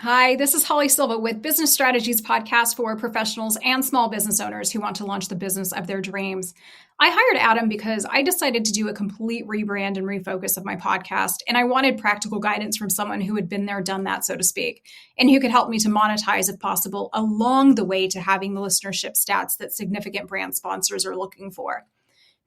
Hi, this is Holly Silva with Business Strategies Podcast for professionals and small business owners who want to launch the business of their dreams. I hired Adam because I decided to do a complete rebrand and refocus of my podcast, and I wanted practical guidance from someone who had been there, done that, so to speak, and who could help me to monetize if possible along the way to having the listenership stats that significant brand sponsors are looking for.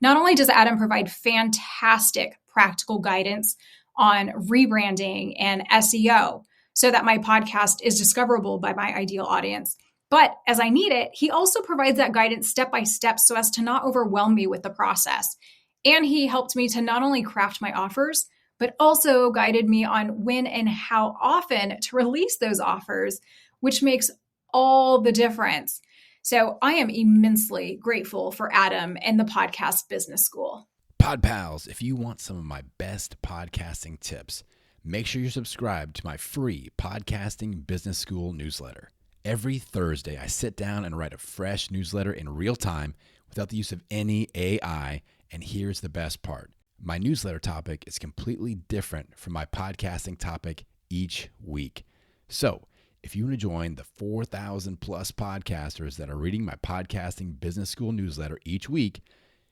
Not only does Adam provide fantastic practical guidance on rebranding and SEO so that my podcast is discoverable by my ideal audience, but as I need it, he also provides that guidance step by step so as to not overwhelm me with the process. And he helped me to not only craft my offers, but also guided me on when and how often to release those offers, which makes all the difference. So I am immensely grateful for Adam and the Podcast Business School. Pod Pals, if you want some of my best podcasting tips, make sure you're subscribed to my free Podcasting Business School newsletter. Every Thursday, I sit down and write a fresh newsletter in real time without the use of any AI. And here's the best part. My newsletter topic is completely different from my podcasting topic each week. So if you want to join the 4,000 plus podcasters that are reading my Podcasting Business School newsletter each week,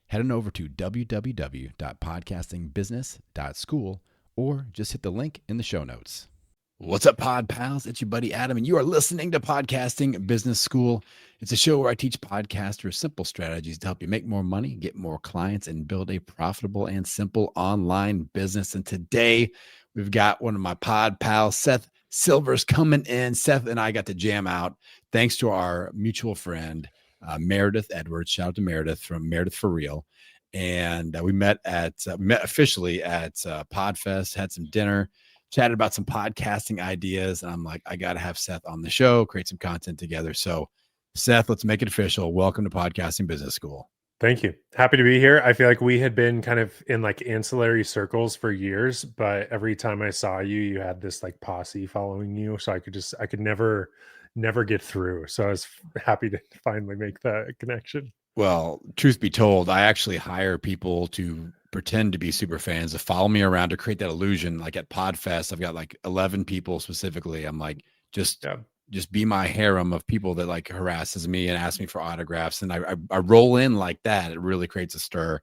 head on over to www.podcastingbusiness.school or just hit the link in the show notes. What's up, Pod Pals? It's your buddy Adam, and you are listening to Podcasting Business School. It's a show where I teach podcasters simple strategies to help you make more money, get more clients, and build a profitable and simple online business. And today, we've got one of my Pod Pals, Seth Silvers, coming in. Seth and I got to jam out thanks to our mutual friend, Meredith Edwards. Shout out to Meredith from Meredith for Real. And we met officially at Podfest, had some dinner, chatted about some podcasting ideas. And I'm like, I got to have Seth on the show, create some content together. So Seth, let's make it official. Welcome to Podcasting Business School. Thank you. Happy to be here. I feel like we had been kind of in like ancillary circles for years, but every time I saw you, you had this like posse following you. So I could never get through. So I was happy to finally make that connection. Well, truth be told, I actually hire people to pretend to be super fans to follow me around to create that illusion. Like at Podfest, I've got like 11 people specifically. I'm like, just be my harem of people that like harasses me and asks me for autographs. And I roll in like that. It really creates a stir.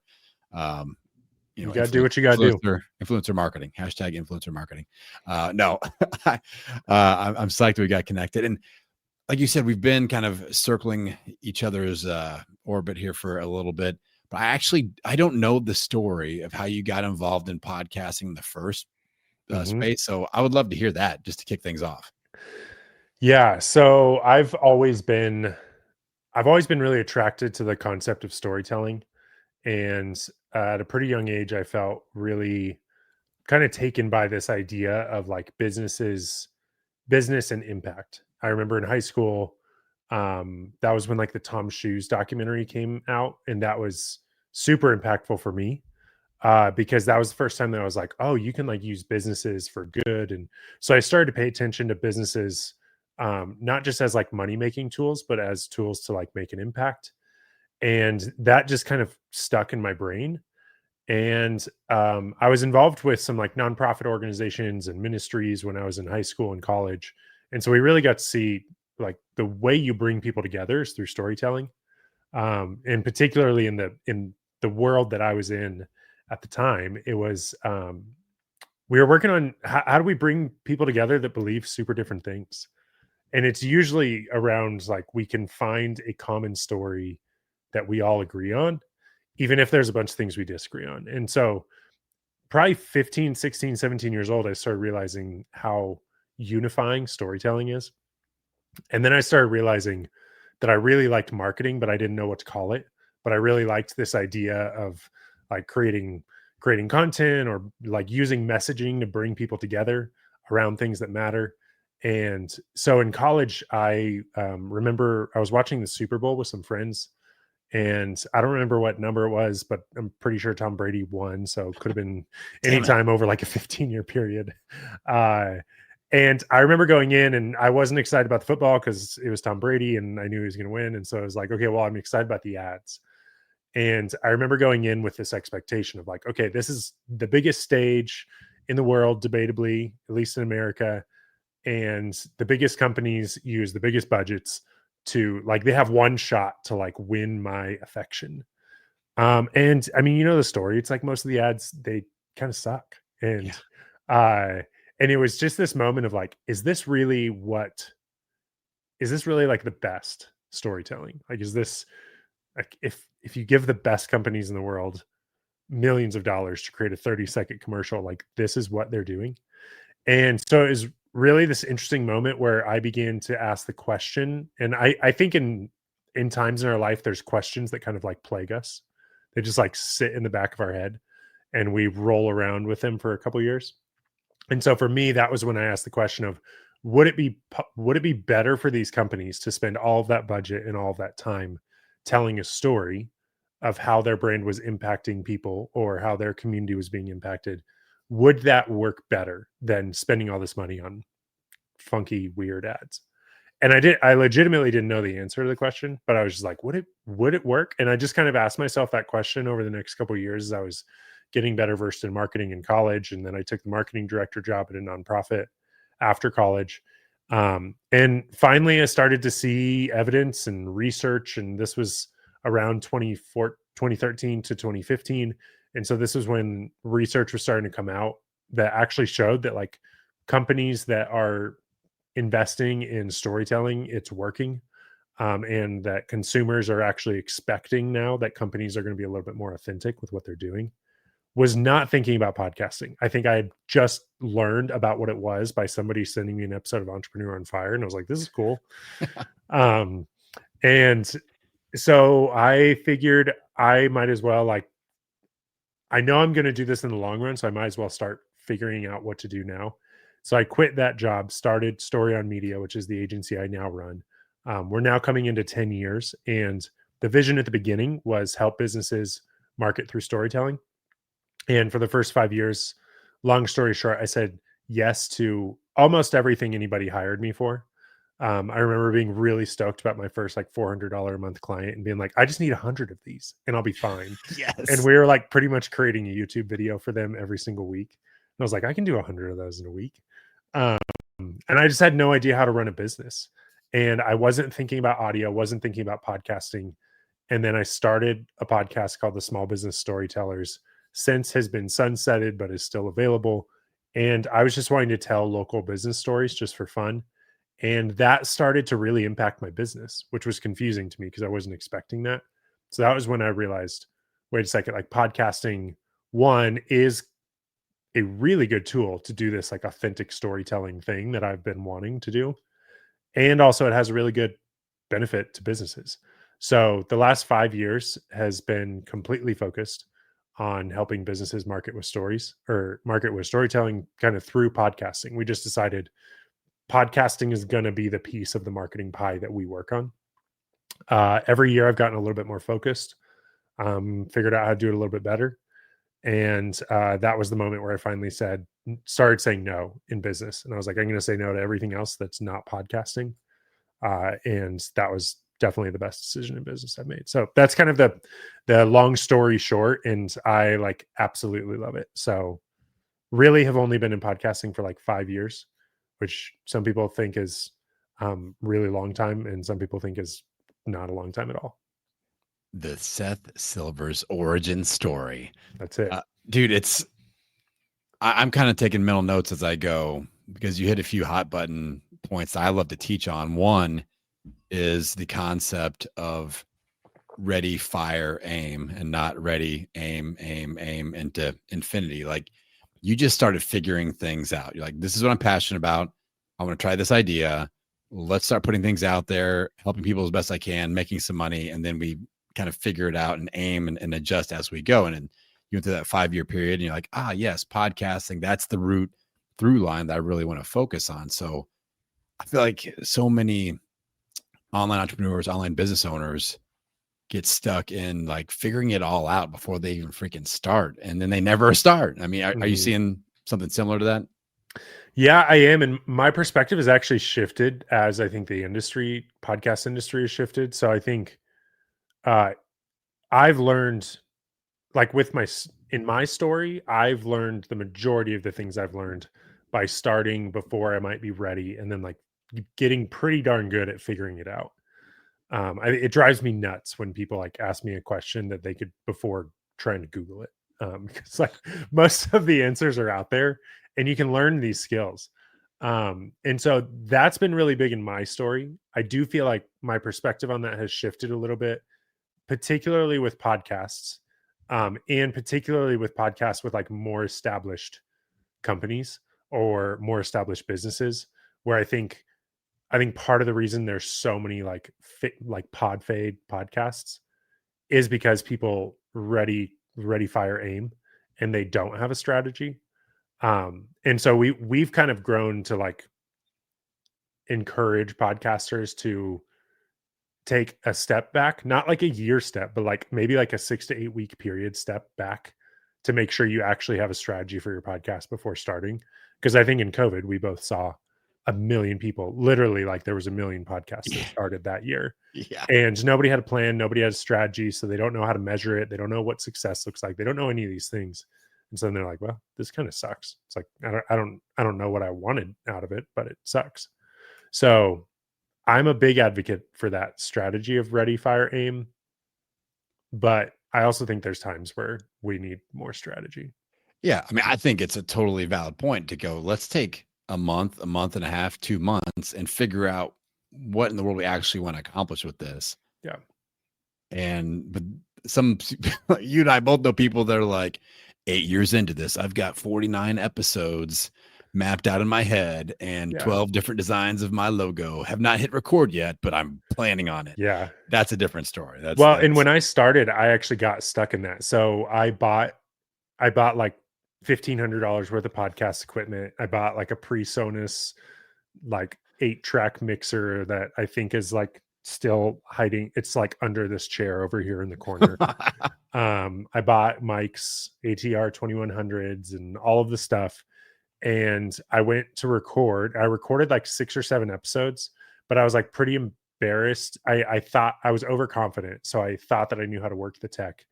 You got to do what you got to do. Influencer marketing, hashtag influencer marketing. No, I'm psyched we got connected. And like you said, we've been kind of circling each other's orbit here for a little bit, but I don't know the story of how you got involved in podcasting in the first space. So I would love to hear that just to kick things off. Yeah. So I've always been really attracted to the concept of storytelling. And at a pretty young age, I felt really kind of taken by this idea of like business and impact. I remember in high school, that was when like the Tom Shoes documentary came out, and that was super impactful for me because that was the first time that I was like, oh, you can like use businesses for good. And so I started to pay attention to businesses, not just as like money-making tools, but as tools to like make an impact. And that just kind of stuck in my brain. And I was involved with some like nonprofit organizations and ministries when I was in high school and college. And so we really got to see like the way you bring people together is through storytelling. And particularly in the world that I was in at the time, it was we were working on how do we bring people together that believe super different things. And it's usually around like we can find a common story that we all agree on, even if there's a bunch of things we disagree on. And so probably 15, 16, 17 years old, I started realizing how unifying storytelling is. And then I started realizing that I really liked marketing, but I didn't know what to call it. But I really liked this idea of like creating content or like using messaging to bring people together around things that matter. And so in college, I remember I was watching the Super Bowl with some friends, and I don't remember what number it was, but I'm pretty sure Tom Brady won. So it could have been any time over like a 15-year period. And I remember going in and I wasn't excited about the football because it was Tom Brady and I knew he was going to win. And so I was like, okay, well, I'm excited about the ads. And I remember going in with this expectation of like, okay, this is the biggest stage in the world, debatably, at least in America. And the biggest companies use the biggest budgets to like, they have one shot to like win my affection. And I mean, you know the story. It's like most of the ads, they kind of suck. Yeah. And it was just this moment of like, is this really like the best storytelling? Like, is this like, if you give the best companies in the world millions of dollars to create a 30-second commercial, like this is what they're doing? And so it was really this interesting moment where I began to ask the question. And I think in times in our life, there's questions that kind of like plague us. They just like sit in the back of our head and we roll around with them for a couple years. And so for me, that was when I asked the question of, would it be better for these companies to spend all of that budget and all of that time telling a story of how their brand was impacting people or how their community was being impacted? Would that work better than spending all this money on funky, weird ads? And I legitimately didn't know the answer to the question, but I was just like, would it work? And I just kind of asked myself that question over the next couple of years as I was getting better versed in marketing in college. And then I took the marketing director job at a nonprofit after college. And finally I started to see evidence and research, and this was around 2013 to 2015. And so this was when research was starting to come out that actually showed that like companies that are investing in storytelling, it's working. And that consumers are actually expecting now that companies are going to be a little bit more authentic with what they're doing. Was not thinking about podcasting. I think I had just learned about what it was by somebody sending me an episode of Entrepreneur on Fire. And I was like, this is cool. And so I figured I might as well, like, I know I'm going to do this in the long run, so I might as well start figuring out what to do now. So I quit that job, started Story on Media, which is the agency I now run. We're now coming into 10 years. And the vision at the beginning was help businesses market through storytelling. And for the first 5 years, long story short, I said yes to almost everything anybody hired me for. I remember being really stoked about my first like $400 a month client and being like, I just need 100 of these and I'll be fine. Yes. And we were like pretty much creating a YouTube video for them every single week. And I was like, I can do 100 of those in a week. And I just had no idea how to run a business. And I wasn't thinking about audio, wasn't thinking about podcasting. And then I started a podcast called The Small Business Storytellers. Since has been sunsetted, but is still available. And I was just wanting to tell local business stories just for fun. And that started to really impact my business, which was confusing to me because I wasn't expecting that. So that was when I realized, wait a second, like podcasting, one, is a really good tool to do this like authentic storytelling thing that I've been wanting to do. And also it has a really good benefit to businesses. So the last 5 years has been completely focused on helping businesses market with stories or market with storytelling kind of through podcasting. We just decided podcasting is going to be the piece of the marketing pie that we work on. Every year I've gotten a little bit more focused, figured out how to do it a little bit better. And that was the moment where I finally started saying no in business. And I was like, I'm going to say no to everything else that's not podcasting. And that was definitely the best decision in business I've made. So that's kind of the long story short. And I like absolutely love it. So really have only been in podcasting for like 5 years, which some people think is really long time. And some people think is not a long time at all. The Seth Silvers origin story. That's it. Dude, I'm kind of taking mental notes as I go because you hit a few hot button points I love to teach on. One is the concept of ready, fire, aim, and not ready, aim, into infinity. Like you just started figuring things out. You're like, this is what I'm passionate about. I want to try this idea. Let's start putting things out there, helping people as best I can, making some money. And then we kind of figure it out and aim and adjust as we go. And then you went through that 5-year period and you're like, yes, podcasting, that's the route through line that I really want to focus on. So I feel like so many online entrepreneurs, online business owners get stuck in like figuring it all out before they even freaking start. And then they never start. I mean, are you seeing something similar to that? Yeah, I am. And my perspective has actually shifted as I think the podcast industry has shifted. So I think I've learned like in my story, I've learned the majority of the things I've learned by starting before I might be ready, and then like getting pretty darn good at figuring it out. It drives me nuts when people like ask me a question that they could before trying to Google it. Because like most of the answers are out there and you can learn these skills. And so that's been really big in my story. I do feel like my perspective on that has shifted a little bit, particularly with podcasts, and particularly with podcasts with like more established companies or more established businesses, where I think part of the reason there's so many like pod fade podcasts is because people ready fire aim and they don't have a strategy. And so we've kind of grown to like encourage podcasters to take a step back, not like a year step, but like maybe like a 6 to 8 week period step back to make sure you actually have a strategy for your podcast before starting. Because I think in COVID, we both saw a million people, literally like there was a million podcasts that started that year. Yeah. And nobody had a plan, nobody had a strategy. So they don't know how to measure it. They don't know what success looks like. They don't know any of these things. And so then they're like, well, this kind of sucks. It's like, I don't know what I wanted out of it, but it sucks. So I'm a big advocate for that strategy of ready, fire, aim. But I also think there's times where we need more strategy. Yeah. I mean, I think it's a totally valid point to go, let's take a month and a half, 2 months and figure out what in the world we actually want to accomplish with this. Yeah. But some, you and I both know people that are like 8 years into this. I've got 49 episodes mapped out in my head and 12 different designs of my logo. Have not hit record yet, but I'm planning on it. Yeah. That's a different story. And when I started, I actually got stuck in that. So I bought like $1,500 worth of podcast equipment. I bought like a PreSonus like 8-track mixer that I think is like still hiding. It's like under this chair over here in the corner. I bought mics, ATR 2100s and all of the stuff. And I went to record. I recorded like 6 or 7 episodes, but I was like pretty embarrassed. I thought I was overconfident. So I thought that I knew how to work the tech.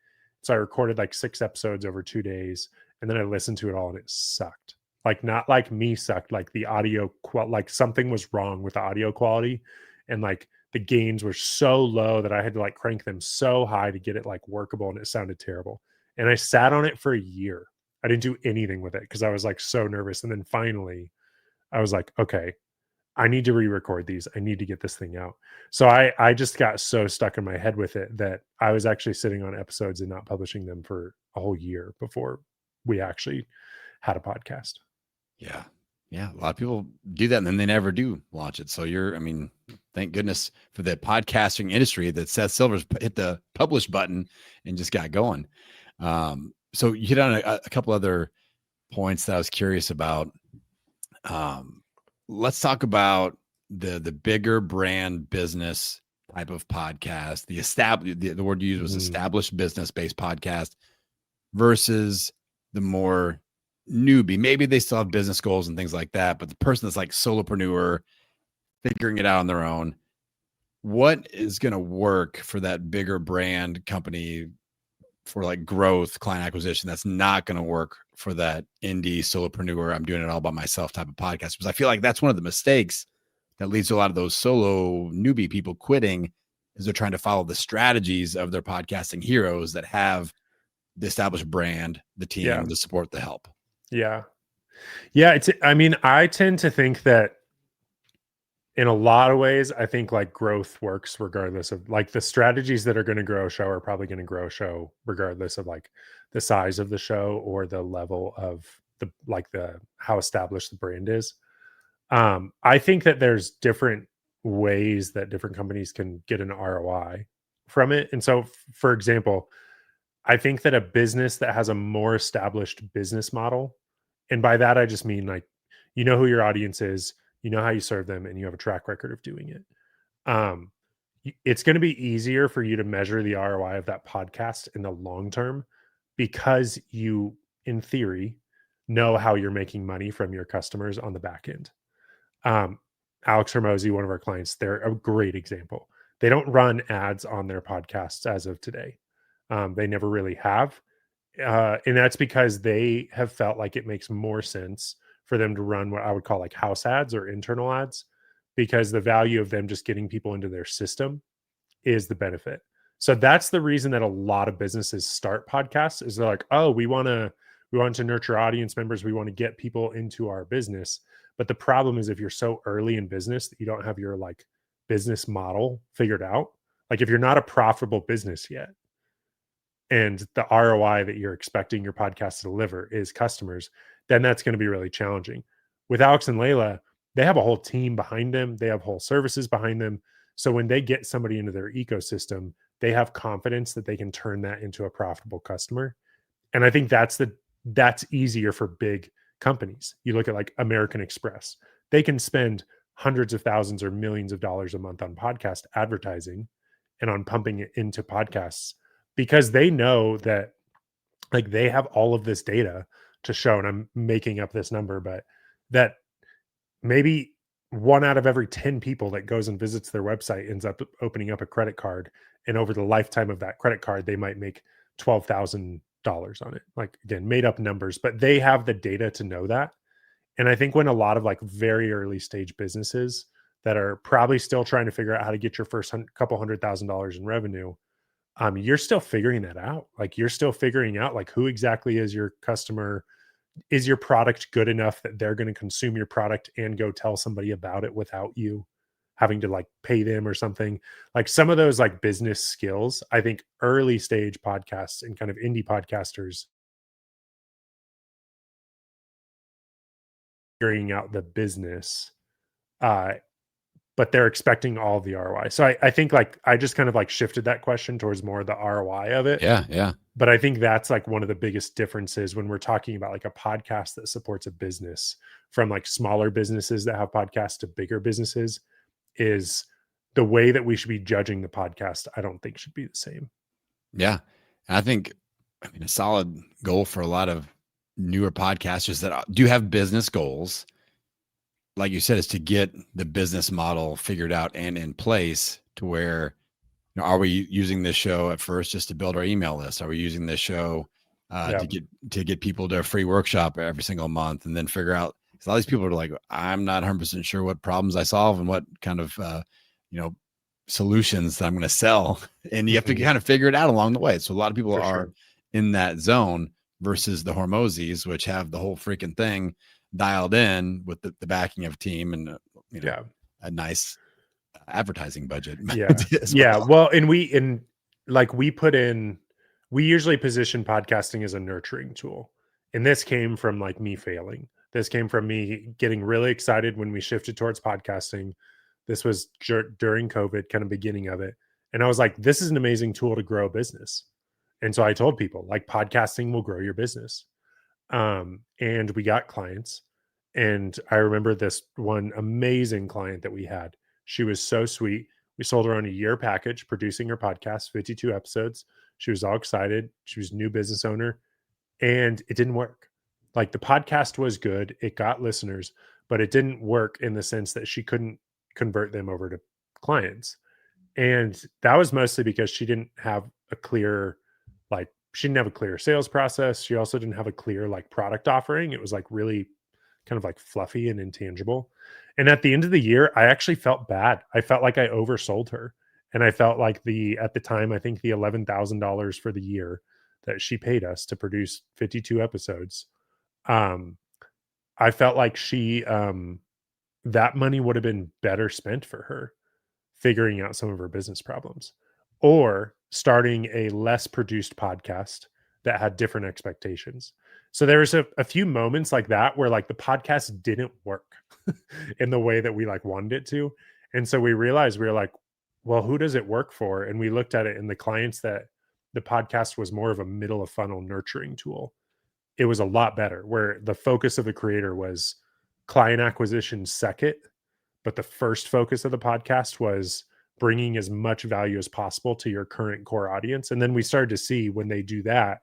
So I recorded like 6 episodes over 2 days. And then I listened to it all and it sucked. Like not like me sucked, like the audio, like something was wrong with the audio quality. And like the gains were so low that I had to like crank them so high to get it like workable. And it sounded terrible. And I sat on it for a year. I didn't do anything with it because I was like so nervous. And then finally I was like, okay, I need to re-record these. I need to get this thing out. So I just got so stuck in my head with it that I was actually sitting on episodes and not publishing them for a whole year before we actually had a podcast. Yeah. Yeah. A lot of people do that and then they never do launch it. So thank goodness for the podcasting industry that Seth Silvers hit the publish button and just got going. So you hit on a couple other points that I was curious about. Let's talk about the bigger brand business type of podcast, the word you used was established business-based podcast versus the more newbie. Maybe they still have business goals and things like that, but the person that's like solopreneur, figuring it out on their own, what is going to work for that bigger brand company for like growth, client acquisition, that's not going to work for that indie solopreneur, I'm doing it all by myself type of podcast? Because I feel like that's one of the mistakes that leads to a lot of those solo newbie people quitting, is they're trying to follow the strategies of their podcasting heroes that have the established brand, the team, the support, the help. Yeah. I tend to think that in a lot of ways, I think like growth works regardless of like the strategies that are going to grow a show are probably going to grow a show regardless of like the size of the show or the level of the how established the brand is. I think that there's different ways that different companies can get an ROI from it. And so, for example, I think that a business that has a more established business model, and by that I just mean like, you know who your audience is, you know how you serve them, and you have a track record of doing it. It's going to be easier for you to measure the ROI of that podcast in the long term because you, in theory, know how you're making money from your customers on the back end. Alex Hermosi, one of our clients, they're a great example. They don't run ads on their podcasts as of today. They never really have. And that's because they have felt like it makes more sense for them to run what I would call like house ads or internal ads, because the value of them just getting people into their system is the benefit. So that's the reason that a lot of businesses start podcasts, is they're like, oh, we want to nurture audience members. We want to get people into our business. But the problem is, if you're so early in business that you don't have your like business model figured out, like if you're not a profitable business yet, and the ROI that you're expecting your podcast to deliver is customers, then that's going to be really challenging. With Alex and Layla, they have a whole team behind them. They have whole services behind them. So when they get somebody into their ecosystem, they have confidence that they can turn that into a profitable customer. And I think that's easier for big companies. You look at like American Express, they can spend hundreds of thousands or millions of dollars a month on podcast advertising and on pumping it into podcasts, because they know that like they have all of this data to show, and I'm making up this number, but that maybe 1 out of every 10 people that goes and visits their website ends up opening up a credit card. And over the lifetime of that credit card, they might make $12,000 on it. Like, again, made up numbers, but they have the data to know that. And I think when a lot of like very early stage businesses that are probably still trying to figure out how to get your first couple $100,000 in revenue, you're still figuring that out. Like you're still figuring out like who exactly is your customer. Is your product good enough that they're going to consume your product and go tell somebody about it without you having to like pay them or something? Like some of those like business skills, I think early stage podcasts and kind of indie podcasters figuring out the business, but they're expecting all the ROI. So I think like I just kind of like shifted that question towards more the ROI of it. Yeah. But I think that's like one of the biggest differences when we're talking about like a podcast that supports a business, from like smaller businesses that have podcasts to bigger businesses, is the way that we should be judging the podcast. I don't think should be the same. Yeah. And I think, a solid goal for a lot of newer podcasters that do have business goals, like you said, is to get the business model figured out and in place to where, are we using this show at first just to build our email list? Are we using this show to get people to a free workshop every single month, and then figure out, because all these people are like, I'm not 100% sure what problems I solve and what kind of solutions that I'm going to sell, and you have to kind of figure it out along the way. So a lot of people are in that zone, versus the Hormozis, which have the whole freaking thing dialed in with the backing of a team and a nice advertising budget. Well, and we usually position podcasting as a nurturing tool, and this came from like me failing. This came from me getting really excited when we shifted towards podcasting. This was during COVID, kind of beginning of it, and I was like, this is an amazing tool to grow a business. And so I told people like podcasting will grow your business. And we got clients, and I remember this one amazing client that we had. She was so sweet. We sold her on a year package, producing her podcast, 52 episodes. She was all excited. She was a new business owner, and it didn't work. Like the podcast was good. It got listeners, but it didn't work in the sense that she couldn't convert them over to clients. And that was mostly because she didn't have a clear, sales process. She also didn't have a clear like product offering. It was like really kind of like fluffy and intangible. And at the end of the year, I actually felt bad. I felt like I oversold her. And I felt like at the time, I think the $11,000 for the year that she paid us to produce 52 episodes, I felt like that money would have been better spent for her figuring out some of her business problems, or starting a less produced podcast that had different expectations. So there was a few moments like that where like the podcast didn't work in the way that we like wanted it to. And so we realized, we were like, well, who does it work for? And we looked at it, and the clients that the podcast was more of a middle of funnel nurturing tool. It was a lot better, where the focus of the creator was client acquisition second, but the first focus of the podcast was bringing as much value as possible to your current core audience. And then we started to see, when they do that,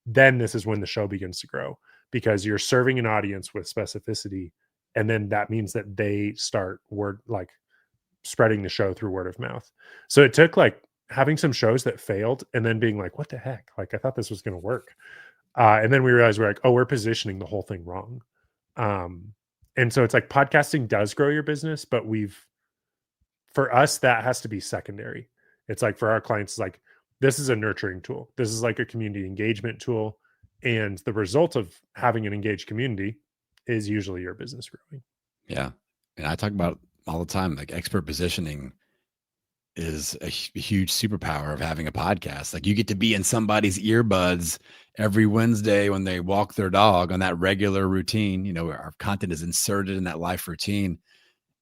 then this is when the show begins to grow, because you're serving an audience with specificity. And then that means that they start spreading the show through word of mouth. So it took like having some shows that failed and then being like, what the heck? Like, I thought this was going to work. And then we realized we're positioning the whole thing wrong. And so it's like podcasting does grow your business, but for us, that has to be secondary. It's like for our clients, it's like, this is a nurturing tool. This is like a community engagement tool. And the result of having an engaged community is usually your business growing. Yeah. And I talk about all the time, like expert positioning is a huge superpower of having a podcast. Like you get to be in somebody's earbuds every Wednesday when they walk their dog on that regular routine. You know, our content is inserted in that life routine.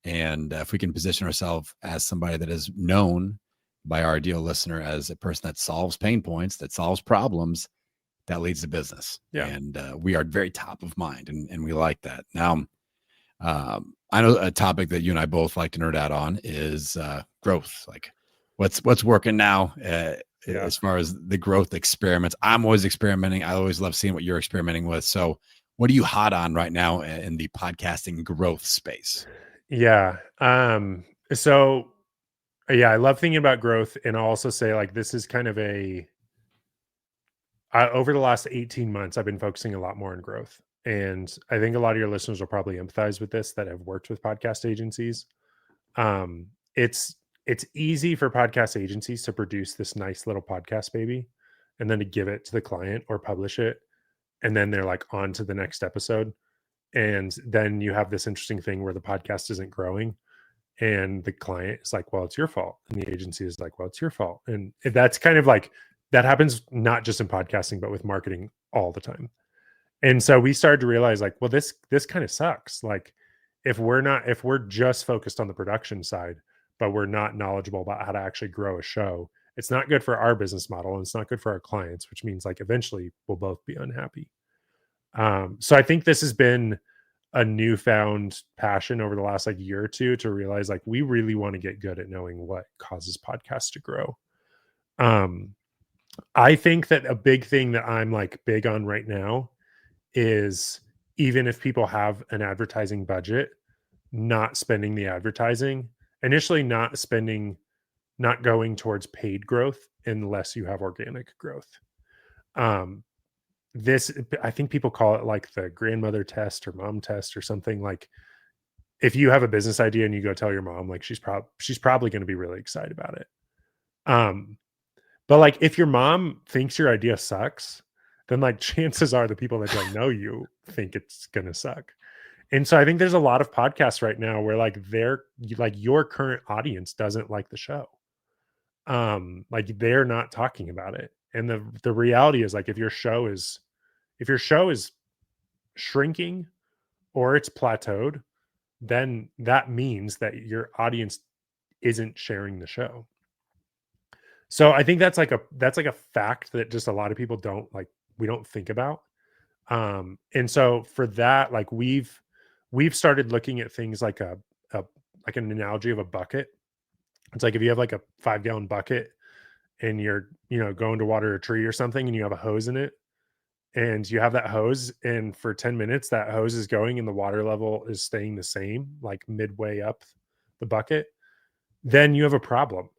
And if we can position ourselves as somebody that is known by our ideal listener as a person that solves pain points, that solves problems, that leads to business. Yeah. And we are very top of mind, and we like that. Now, I know a topic that you and I both like to nerd out on is growth. Like what's working now as far as the growth experiments. I'm always experimenting. I always love seeing what you're experimenting with. So what are you hot on right now in the podcasting growth space? Yeah. So yeah, I love thinking about growth. And I'll also say like, this is kind of over the last 18 months, I've been focusing a lot more on growth. And I think a lot of your listeners will probably empathize with this that have worked with podcast agencies. It's easy for podcast agencies to produce this nice little podcast baby and then to give it to the client or publish it. And then they're like on to the next episode. And then you have this interesting thing where the podcast isn't growing and the client is like, well, it's your fault. And the agency is like, well, it's your fault. And that's kind of like, that happens not just in podcasting, but with marketing all the time. And so we started to realize like, well, this kind of sucks. Like if we're just focused on the production side, but we're not knowledgeable about how to actually grow a show, it's not good for our business model and it's not good for our clients, which means like eventually we'll both be unhappy. So I think this has been a newfound passion over the last like year or two to realize like we really want to get good at knowing what causes podcasts to grow. I think that a big thing that I'm like big on right now is even if people have an advertising budget, not spending the advertising, initially not going towards paid growth unless you have organic growth. This, I think people call it like the grandmother test or mom test or something. Like if you have a business idea and you go tell your mom, like she's probably going to be really excited about it. But like if your mom thinks your idea sucks, then like chances are the people that don't know you think it's going to suck. And so I think there's a lot of podcasts right now where like your current audience doesn't like the show. Like they're not talking about it. And the reality is like if your show is shrinking or it's plateaued, then that means that your audience isn't sharing the show. So I think that's like a fact that just a lot of people we don't think about. And so for that, like we've started looking at things like like an analogy of a bucket. It's like if you have like a 5-gallon bucket and you're, going to water a tree or something and you have a hose in it and you have that hose and for 10 minutes that hose is going and the water level is staying the same, like midway up the bucket, then you have a problem.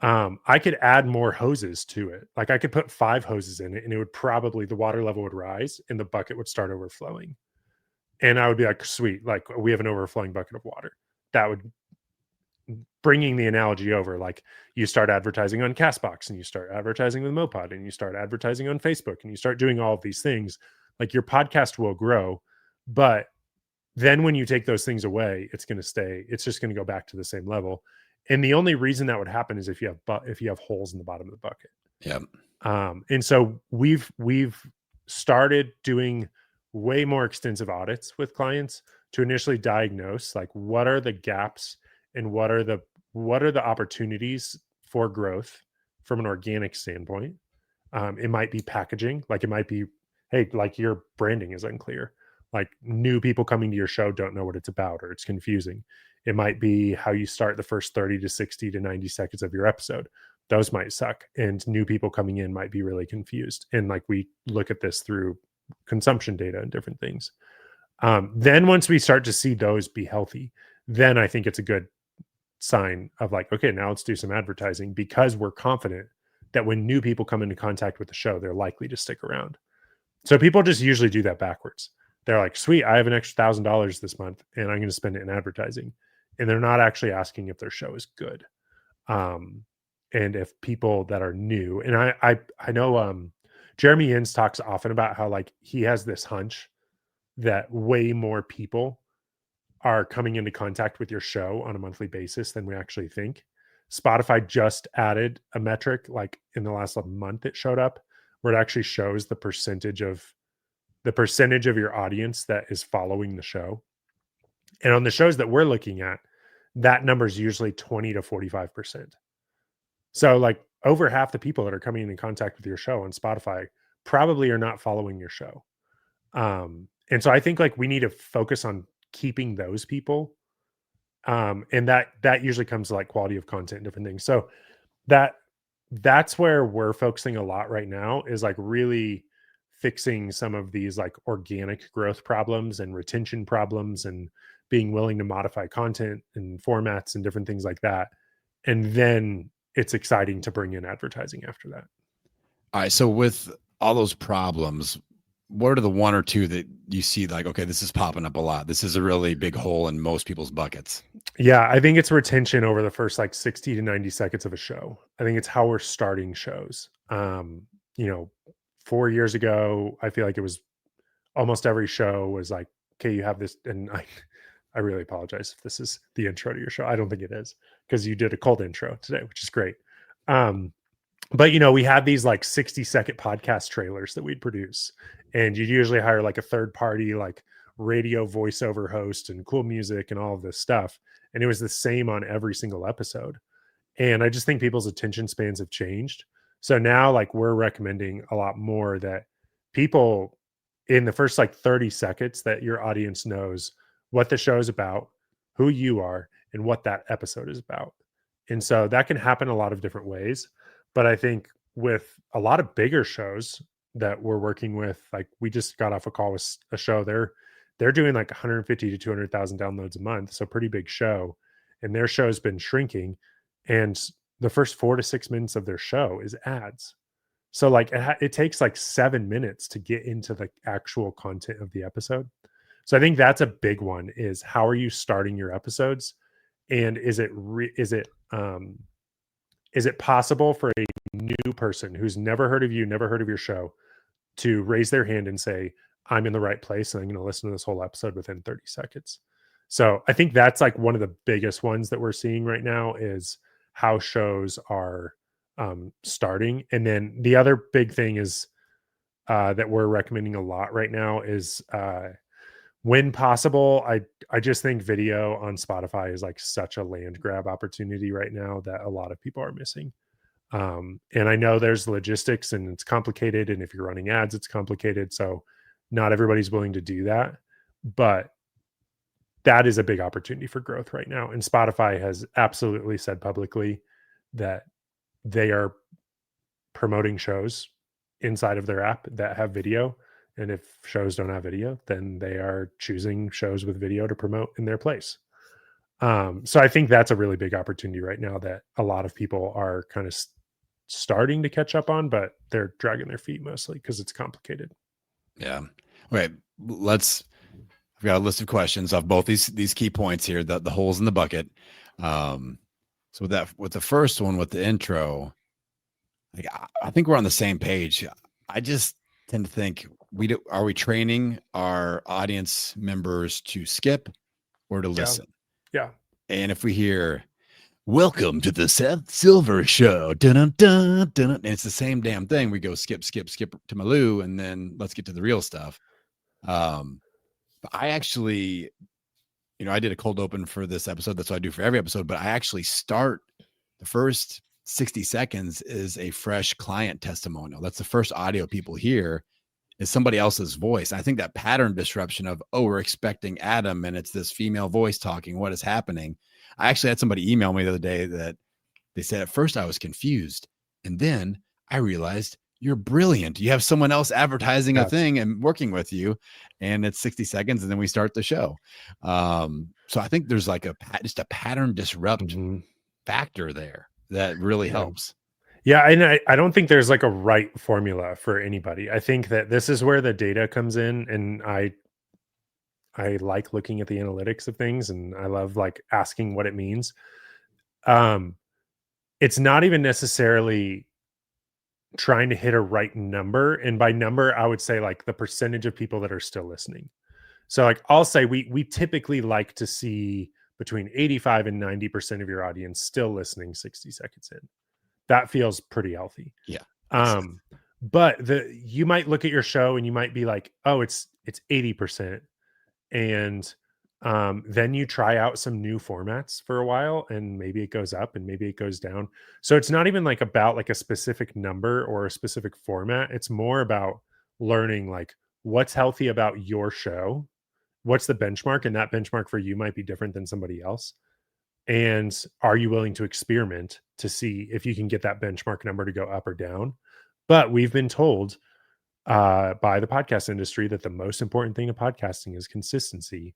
I could add more hoses to it. Like I could put 5 hoses in it and the water level would rise and the bucket would start overflowing. And I would be like, sweet, like we have an overflowing bucket of water. That would, bringing the analogy over, like you start advertising on Castbox and you start advertising with Mopod and you start advertising on Facebook and you start doing all of these things, like your podcast will grow. But then when you take those things away, it's just going to go back to the same level. And the only reason that would happen is if you have holes in the bottom of the bucket. Yeah. And so we've started doing way more extensive audits with clients to initially diagnose like what are the gaps and what are the opportunities for growth from an organic standpoint. It might be packaging, like it might be, hey, like your branding is unclear. Like new people coming to your show don't know what it's about or it's confusing. It might be how you start the first 30 to 60 to 90 seconds of your episode. Those might suck. And new people coming in might be really confused. And like we look at this through consumption data and different things. Then once we start to see those be healthy, then I think it's a good sign of like, okay, now let's do some advertising because we're confident that when new people come into contact with the show, they're likely to stick around. So people just usually do that backwards. they're like, sweet, I have an extra $1,000 this month and I'm going to spend it in advertising. And they're not actually asking if their show is good. And if people that are new, and I know Jeremy Inns talks often about how like he has this hunch that way more people are coming into contact with your show on a monthly basis than we actually think. Spotify just added a metric like in the last month it showed up where it actually shows the percentage of your audience that is following the show. And on the shows that we're looking at, that number is usually 20 to 45%. So like over half the people that are coming in contact with your show on Spotify probably are not following your show. And so I think like we need to focus on keeping those people. And that usually comes to like quality of content and different things. So that's where we're focusing a lot right now is like really fixing some of these like organic growth problems and retention problems and being willing to modify content and formats and different things like that. And then it's exciting to bring in advertising after that. All right. So with all those problems, what are the one or two that you see like, okay, this is popping up a lot. This is a really big hole in most people's buckets. Yeah, I think it's retention over the first like 60 to 90 seconds of a show. I think it's how we're starting shows. 4 years ago, I feel like it was almost every show was like, okay, you have this. And I really apologize if this is the intro to your show. I don't think it is because you did a cold intro today, which is great. But we had these like 60-second podcast trailers that we'd produce, and you'd usually hire like a third party, like radio voiceover host and cool music and all of this stuff. And it was the same on every single episode. And I just think people's attention spans have changed. So now like we're recommending a lot more that people in the first like 30 seconds that your audience knows what the show is about, who you are, and what that episode is about. And so that can happen a lot of different ways. But I think with a lot of bigger shows that we're working with, like we just got off a call with a show, they're doing like 150 to 200,000 downloads a month. So pretty big show. And their show's been shrinking. And the first 4 to 6 minutes of their show is ads. So like it takes like 7 minutes to get into the actual content of the episode. So I think that's a big one is how are you starting your episodes? And is it possible for a new person who's never heard of you, never heard of your show to raise their hand and say, I'm in the right place and I'm going to listen to this whole episode within 30 seconds. So I think that's like one of the biggest ones that we're seeing right now is how shows are starting. And then the other big thing is that we're recommending a lot right now is when possible, I just think video on Spotify is like such a land grab opportunity right now that a lot of people are missing. And I know there's logistics and it's complicated. And if you're running ads, it's complicated. So not everybody's willing to do that. But that is a big opportunity for growth right now. And Spotify has absolutely said publicly that they are promoting shows inside of their app that have video. And if shows don't have video, then they are choosing shows with video to promote in their place. So I think that's a really big opportunity right now that a lot of people are kind of starting to catch up on, but they're dragging their feet mostly because it's complicated. Yeah. Okay. I've got a list of questions of both these key points here, the holes in the bucket. So with the first one, with the intro, like I think we're on the same page. I just tend to think are we training our audience members to skip or to listen? Yeah. And if we hear, welcome to the Seth Silvers Show, dun, dun, dun, and it's the same damn thing. We go skip to Malou, and then let's get to the real stuff. But I actually, I did a cold open for this episode. That's what I do for every episode. But I actually start the first 60 seconds is a fresh client testimonial. That's the first audio people hear is somebody else's voice. I think that pattern disruption of, we're expecting Adam and it's this female voice talking. What is happening? I actually had somebody email me the other day that they said, at first I was confused. And then I realized you're brilliant. You have someone else advertising a thing and working with you, and it's 60 seconds. And then we start the show. So I think there's like just a pattern disrupt factor there that really helps. Yeah. And I don't think there's like a right formula for anybody. I think that this is where the data comes in. And I I like looking at the analytics of things, and I love like asking what it means. It's not even necessarily trying to hit a right number. And by number, I would say like the percentage of people that are still listening. So like I'll say we typically like to see between 85 and 90% of your audience still listening 60 seconds in. That feels pretty healthy. Yeah. But you might look at your show and you might be like, oh, it's 80%. And then you try out some new formats for a while, and maybe it goes up and maybe it goes down. So it's not even like about like a specific number or a specific format. It's more about learning like what's healthy about your show, what's the benchmark, and that benchmark for you might be different than somebody else. And are you willing to experiment to see if you can get that benchmark number to go up or down? But we've been told by the podcast industry that the most important thing of podcasting is consistency.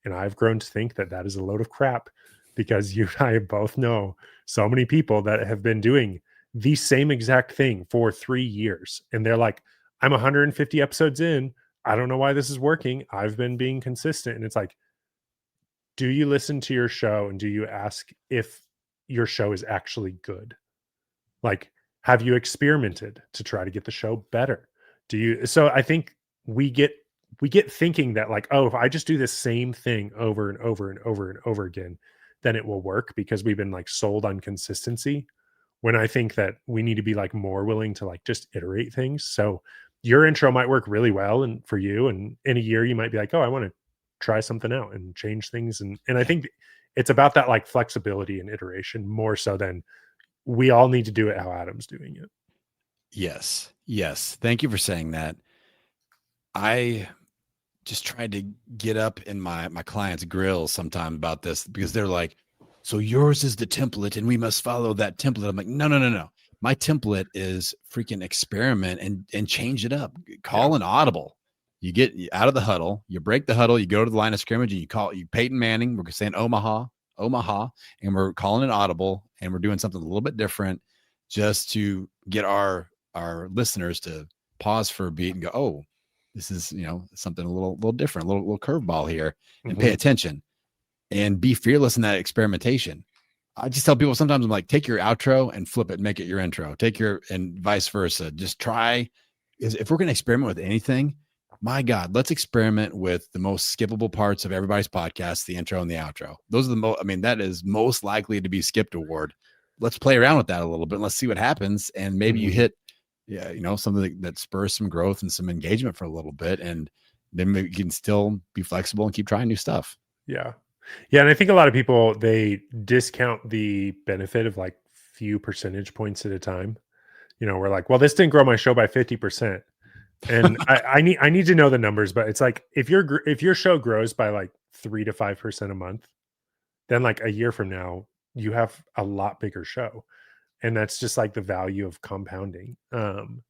And I've grown to think that that is a load of crap, because you and I both know so many people that have been doing the same exact thing for 3 years. And they're like, I'm 150 episodes in. I don't know why this is working. I've been being consistent. And it's like, do you listen to your show and do you ask if your show is actually good? Like, have you experimented to try to get the show better? So I think we get thinking that like, oh, if I just do the same thing over and over and over and over again, then it will work, because we've been like sold on consistency, when I think that we need to be like more willing to like just iterate things. So your intro might work really well and for you, and in a year you might be like, oh, I want to try something out and change things. And I think it's about that like flexibility and iteration more so than we all need to do it how Adam's doing it. Yes. Thank you for saying that. I just tried to get up in my clients' grills sometime about this, because they're like, so yours is the template and we must follow that template. I'm like, no. My template is freaking experiment and change it up. Call an audible. You get out of the huddle, you break the huddle, you go to the line of scrimmage, and you Peyton Manning. We're saying Omaha, and we're calling it audible, and we're doing something a little bit different just to get our listeners to pause for a beat and go, oh, this is, something a little different, a little curveball here, and pay attention and be fearless in that experimentation. I just tell people sometimes, I'm like, take your outro and flip it and make it your intro. And vice versa. Just try. If we're going to experiment with anything, my God, let's experiment with the most skippable parts of everybody's podcast, the intro and the outro. Those are that is most likely to be skipped award. Let's play around with that a little bit. And let's see what happens. And maybe you hit, something that spurs some growth and some engagement for a little bit. And then maybe you can still be flexible and keep trying new stuff. Yeah. Yeah. And I think a lot of people, they discount the benefit of like few percentage points at a time. We're like, well, this didn't grow my show by 50%. And I need to know the numbers, but it's like, if your show grows by like 3 to 5% a month, then like a year from now, you have a lot bigger show. And that's just like the value of compounding. And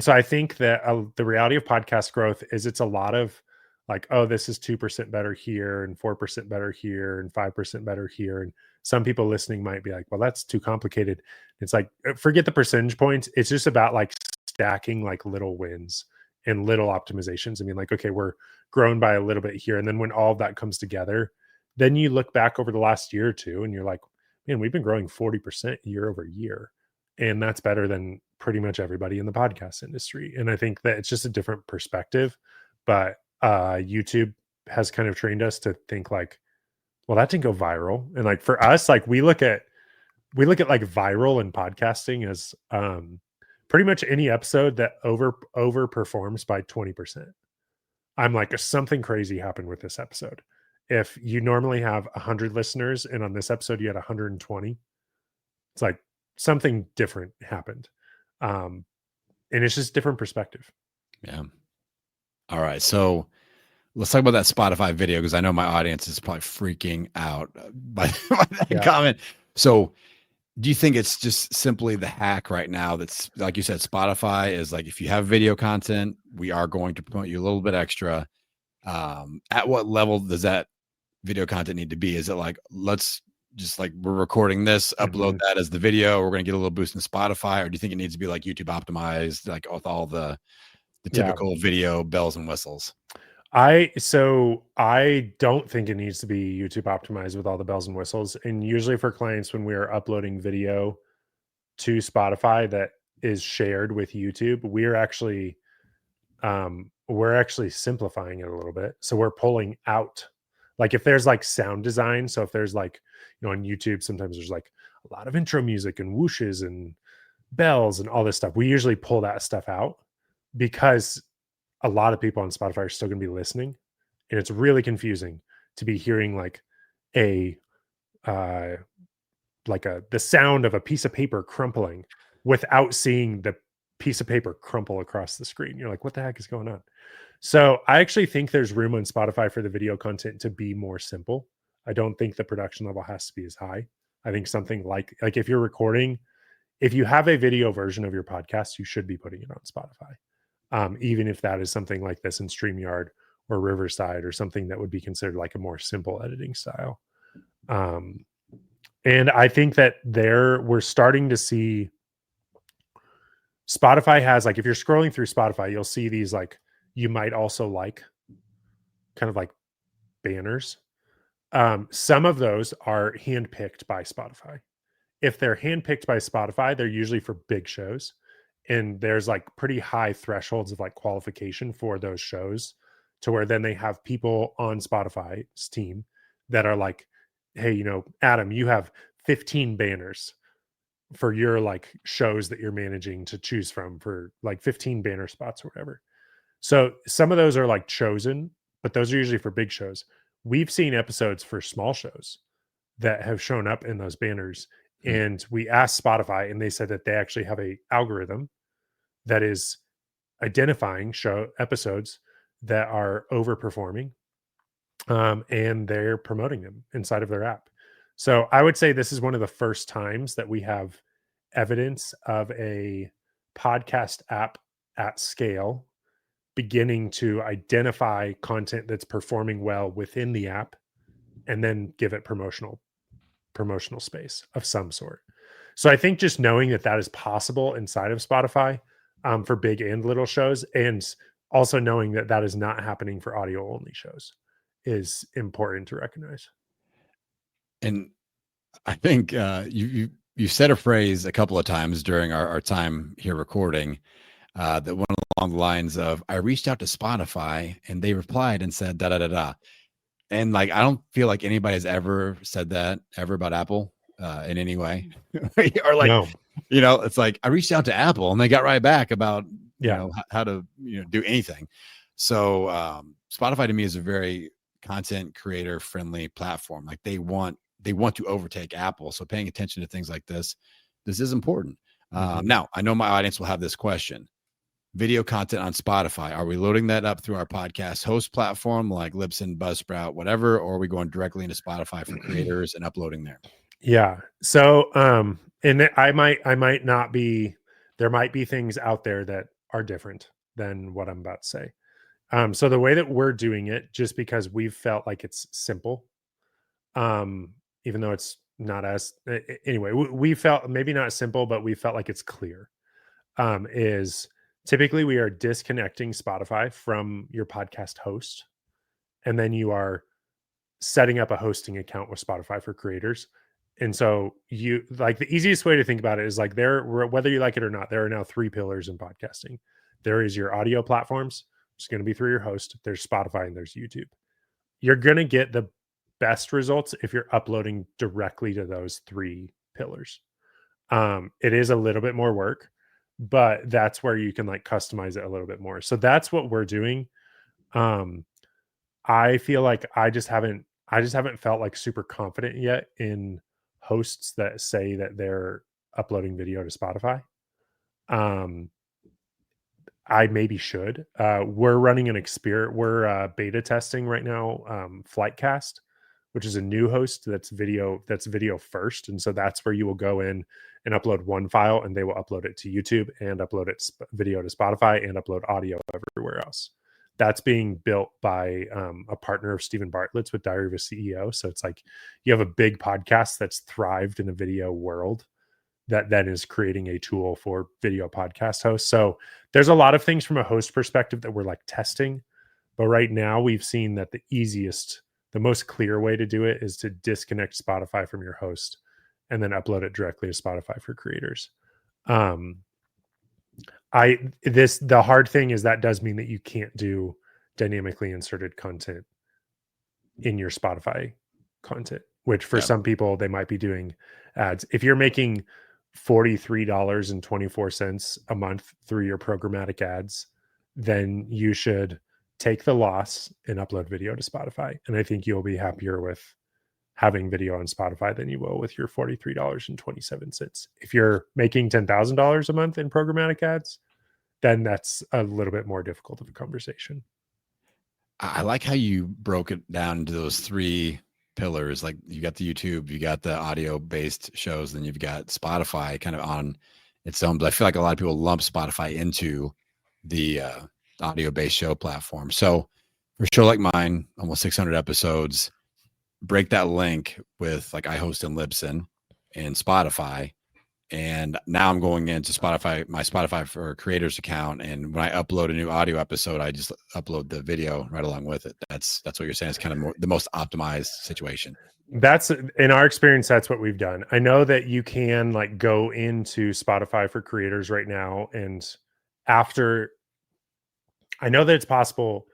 so I think that the reality of podcast growth is it's a lot of like, oh, this is 2% better here and 4% better here and 5% better here. And some people listening might be like, well, that's too complicated. It's like, forget the percentage points. It's just about like stacking like little wins and little optimizations. I mean, like, okay, we're grown by a little bit here. And then when all of that comes together, then you look back over the last year or two and you're like, man, we've been growing 40% year over year. And that's better than pretty much everybody in the podcast industry. And I think that it's just a different perspective. But YouTube has kind of trained us to think like, well, that didn't go viral. And like for us, like we look at like viral in podcasting as pretty much any episode that overperforms by 20%. I'm like, something crazy happened with this episode. If you normally have 100 listeners and on this episode you had 120, it's like something different happened. And it's just different perspective. Yeah. All right. So let's talk about that Spotify video, because I know my audience is probably freaking out by that comment. So do you think it's just simply the hack right now that's, like you said, Spotify is like, if you have video content, we are going to promote you a little bit extra. At what level does that video content need to be? Is it like, let's just like, we're recording this, upload that as the video, we're going to get a little boost in Spotify? Or do you think it needs to be like YouTube optimized, like with all the typical video bells and whistles? I don't think it needs to be YouTube optimized with all the bells and whistles. And usually for clients, when we are uploading video to Spotify that is shared with YouTube, we're actually simplifying it a little bit. So we're pulling out, like if there's like sound design. So if there's like, on YouTube, sometimes there's like a lot of intro music and whooshes and bells and all this stuff. We usually pull that stuff out because a lot of people on Spotify are still going to be listening, and it's really confusing to be hearing like a the sound of a piece of paper crumpling without seeing the piece of paper crumple across the screen. You're like, what the heck is going on? So I actually think there's room on Spotify for the video content to be more simple. I don't think the production level has to be as high. I think something like if you're recording, if you have a video version of your podcast, you should be putting it on Spotify. Even if that is something like this in StreamYard or Riverside or something that would be considered like a more simple editing style. And I think that we're starting to see Spotify has, like, if you're scrolling through Spotify, you'll see these, like, you might also like kind of like banners. Some of those are handpicked by Spotify. If they're handpicked by Spotify, they're usually for big shows. And there's like pretty high thresholds of like qualification for those shows, to where then they have people on Spotify's team that are like, hey, Adam, you have 15 banners for your like shows that you're managing to choose from, for like 15 banner spots or whatever. So some of those are like chosen, but those are usually for big shows. We've seen episodes for small shows that have shown up in those banners. And we asked Spotify, and they said that they actually have a algorithm that is identifying show episodes that are overperforming, and they're promoting them inside of their app. So I would say this is one of the first times that we have evidence of a podcast app at scale beginning to identify content that's performing well within the app and then give it promotional space of some sort. So I think just knowing that that is possible inside of Spotify, for big and little shows, and also knowing that that is not happening for audio only shows, is important to recognize. And I think you said a phrase a couple of times during our time here recording, that went along the lines of, I reached out to Spotify and they replied and said da da da da. And like, I don't feel like anybody has ever said that ever about Apple in any way. Or like, No. It's like, I reached out to Apple and they got right back about, Yeah. how to, do anything. So Spotify to me is a very content creator friendly platform. Like they want to overtake Apple. So paying attention to things like this is important. Now I know my audience will have this question. Video content on Spotify, are we loading that up through our podcast host platform like Libsyn, Buzzsprout, whatever, or are we going directly into Spotify for creators and uploading there? Yeah. So and I might not be, there might be things out there that are different than what I'm about to say. So the way that we're doing it, just because we've felt like it's simple, even though it's not as, anyway, we felt maybe not simple, but we felt like it's clear, is typically we are disconnecting Spotify from your podcast host, and then you are setting up a hosting account with Spotify for creators. And so you, like, the easiest way to think about it is like, whether you like it or not, there are now 3 pillars in podcasting. There is your audio platforms, it's going to be through your host. There's Spotify and there's YouTube. You're going to get the best results if you're uploading directly to those 3 pillars. It is a little bit more work, but that's where you can like customize it a little bit more. So that's what we're doing. I feel like I just haven't felt like super confident yet in hosts that say that they're uploading video to Spotify. I maybe should. We're running an experiment. We're beta testing right now Flightcast, which is a new host that's video first. And so that's where you will go in and upload one file, and they will upload it to YouTube and upload its video to Spotify and upload audio everywhere else. That's being built by a partner of Stephen Bartlett's with Diary of a CEO. So it's like you have a big podcast that's thrived in a video world that then is creating a tool for video podcast hosts. So there's a lot of things from a host perspective that we're like testing. But right now we've seen that the most clear way to do it is to disconnect Spotify from your host and then upload it directly to Spotify for creators. The hard thing is that does mean that you can't do dynamically inserted content in your Spotify content, which for some people they might be doing ads. If you're making $43.24 a month through your programmatic ads, then you should take the loss and upload video to Spotify. And I think you'll be happier with having video on Spotify than you will with your $43.27. If you're making $10,000 a month in programmatic ads, then that's a little bit more difficult of a conversation. I like how you broke it down into those three pillars. Like you got the YouTube, you got the audio based shows, then you've got Spotify kind of on its own. But I feel like a lot of people lump Spotify into the audio based show platform. So for a show like mine, almost 600 episodes, break that link with like I host in Libsyn and Spotify. And now I'm going into Spotify, my Spotify for Creators account. And when I upload a new audio episode, I just upload the video right along with it. That's what you're saying. It's kind of the most optimized situation. That's in our experience. That's what we've done. I know that you can like go into Spotify for Creators right now. And I know that it's possible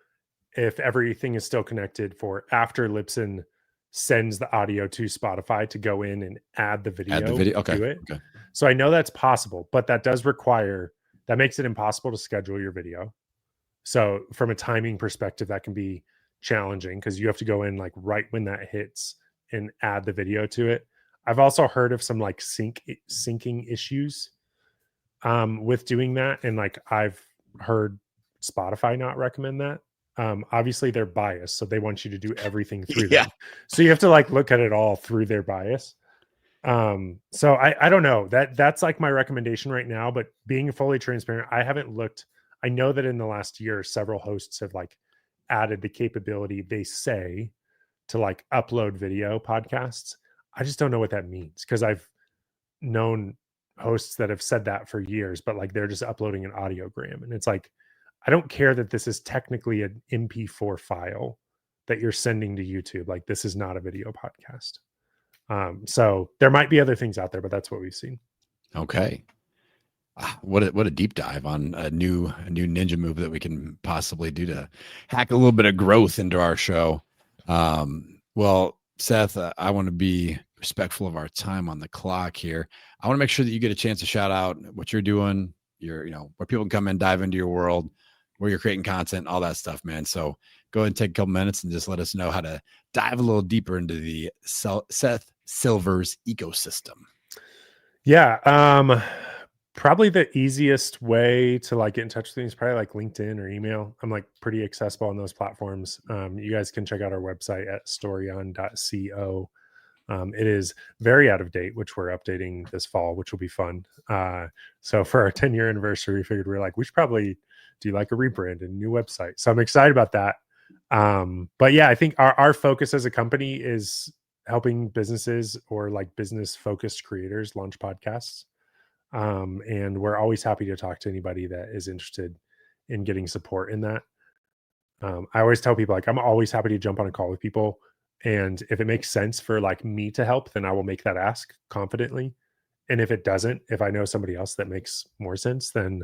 if everything is still connected for after Libsyn sends the audio to Spotify to go in and add the video okay. to it. Okay. So I know that's possible, but that makes it impossible to schedule your video. So from a timing perspective, that can be challenging because you have to go in like right when that hits and add the video to it. I've also heard of some like syncing issues with doing that. And like I've heard Spotify not recommend that. Obviously they're biased, so they want you to do everything through them. So you have to like look at it all through their bias. So I don't know, that's like my recommendation right now, but being fully transparent, I haven't looked. I know that in the last year, several hosts have like added the capability, they say, to like upload video podcasts. I just don't know what that means because I've known hosts that have said that for years, but like they're just uploading an audiogram. And it's like, I don't care that this is technically an MP4 file that you're sending to YouTube. Like this is not a video podcast. So there might be other things out there, but that's what we've seen. Okay. What a deep dive on a new ninja move that we can possibly do to hack a little bit of growth into our show. Well, Seth, I want to be respectful of our time on the clock here. I want to make sure that you get a chance to shout out what you're doing, where people can come in, dive into your world, where you're creating content, all that stuff, man. So go ahead and take a couple minutes and just let us know how to dive a little deeper into the Seth Silvers ecosystem. Yeah. Probably the easiest way to like get in touch with me is probably like LinkedIn or email. I'm like pretty accessible on those platforms. You guys can check out our website at storyon.co. It is very out of date, which we're updating this fall, which will be fun. So for our 10-year anniversary, we figured we should probably do like a rebrand and new website. So I'm excited about that. But yeah, I think our focus as a company is helping businesses or like business focused creators launch podcasts. And we're always happy to talk to anybody that is interested in getting support in that. I always tell people like, I'm always happy to jump on a call with people. And if it makes sense for like me to help, then I will make that ask confidently. And if it doesn't, if I know somebody else that makes more sense, then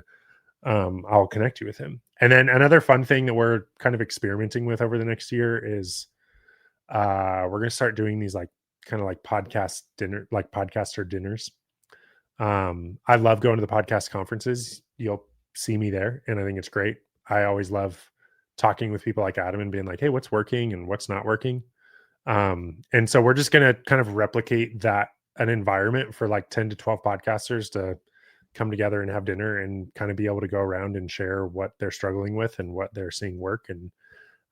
I'll connect you with him. And then another fun thing that we're kind of experimenting with over the next year is we're going to start doing these like kind of like podcaster dinners. I love going to the podcast conferences. You'll see me there, and I think it's great. I always love talking with people like Adam and being like, hey, what's working and what's not working? And so we're just going to kind of replicate an environment for like 10 to 12 podcasters to come together and have dinner and kind of be able to go around and share what they're struggling with and what they're seeing work. And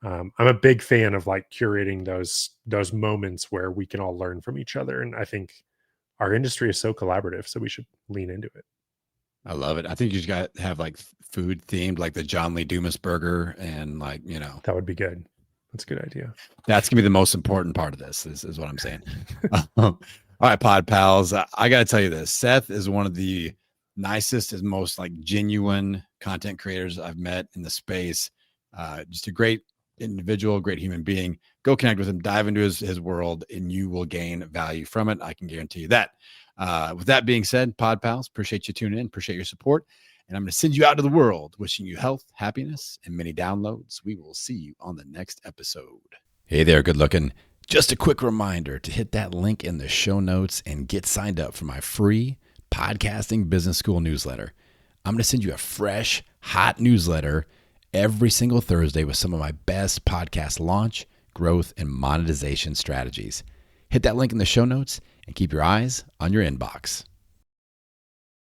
I'm a big fan of like curating those moments where we can all learn from each other. And I think our industry is so collaborative, so we should lean into it. I love it. I think you just got to have like food themed, like the John Lee Dumas burger, and like, that would be good. That's a good idea. That's gonna be the most important part of this is what I'm saying. All right, Pod Pals. I got to tell you this. Seth is one of the nicest and most like genuine content creators I've met in the space. Just a great individual, great human being. Go connect with him, dive into his world, and you will gain value from it. I can guarantee you that. With that being said, Pod Pals, appreciate you tuning in, appreciate your support. And I'm going to send you out to the world, wishing you health, happiness, and many downloads. We will see you on the next episode. Hey there, good looking. Just a quick reminder to hit that link in the show notes and get signed up for my free Podcasting Business School newsletter. I'm going to send you a fresh, hot newsletter every single Thursday with some of my best podcast launch, growth, and monetization strategies. Hit that link in the show notes and keep your eyes on your inbox.